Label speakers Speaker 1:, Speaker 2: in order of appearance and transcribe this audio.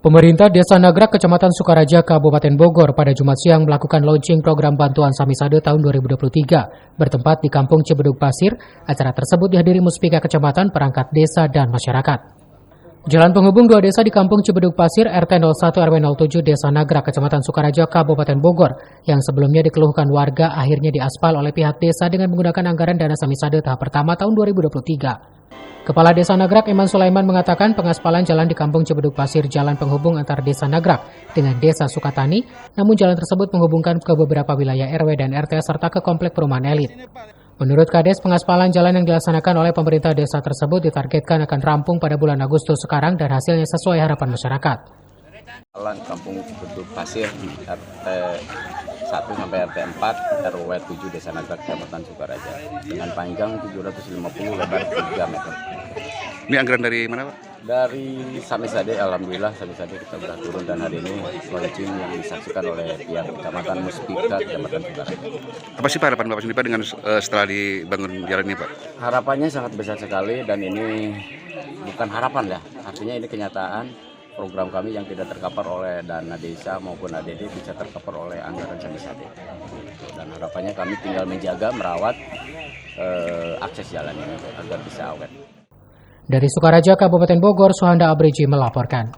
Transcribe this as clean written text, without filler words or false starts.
Speaker 1: Pemerintah Desa Nagrak, Kecamatan Sukaraja, Kabupaten Bogor pada Jumat siang melakukan launching program bantuan Samisade tahun 2023. Bertempat di Kampung Cibedug Pasir, acara tersebut dihadiri Muspika Kecamatan, perangkat desa, dan masyarakat. Jalan penghubung dua desa di Kampung Cibedug Pasir, RT 01 RW 07 Desa Nagrak, Kecamatan Sukaraja, Kabupaten Bogor, yang sebelumnya dikeluhkan warga akhirnya diaspal oleh pihak desa dengan menggunakan anggaran dana Samisade tahap pertama tahun 2023. Kepala Desa Nagrak, Iman Sulaiman, mengatakan pengaspalan jalan di Kampung Cibedug Pasir jalan penghubung antar Desa Nagrak dengan Desa Sukatani, namun jalan tersebut menghubungkan ke beberapa wilayah RW dan RT serta ke komplek perumahan elit. Menurut Kades, pengaspalan jalan yang dilaksanakan oleh pemerintah desa tersebut ditargetkan akan rampung pada bulan Agustus sekarang dan hasilnya sesuai harapan masyarakat.
Speaker 2: Jalan Kampung Cibedug Pasir RT 1 sampai RT 4 RW 7 Desa Nagrak, Kecamatan Sukaraja dengan panjang 750, lebar 3 meter.
Speaker 3: Ini anggaran dari mana, Pak?
Speaker 2: Dari Samisade, alhamdulillah Samisade kita sudah turun dan hari ini launching yang disaksikan oleh pihak Kecamatan Muspika Kecamatan Sukaraja.
Speaker 3: Apa sih Pak harapan Bapak sendiri Pak dengan setelah dibangun jalan ini, Pak?
Speaker 2: Harapannya sangat besar sekali dan ini bukan harapan ya, artinya ini kenyataan. Program kami yang tidak tercover oleh dana desa maupun ADD bisa tercover oleh anggaran Samisade. Dan harapannya kami tinggal menjaga, merawat akses jalan ini agar bisa awet.
Speaker 1: Dari Sukaraja, Kabupaten Bogor, Suhanda Abriji melaporkan.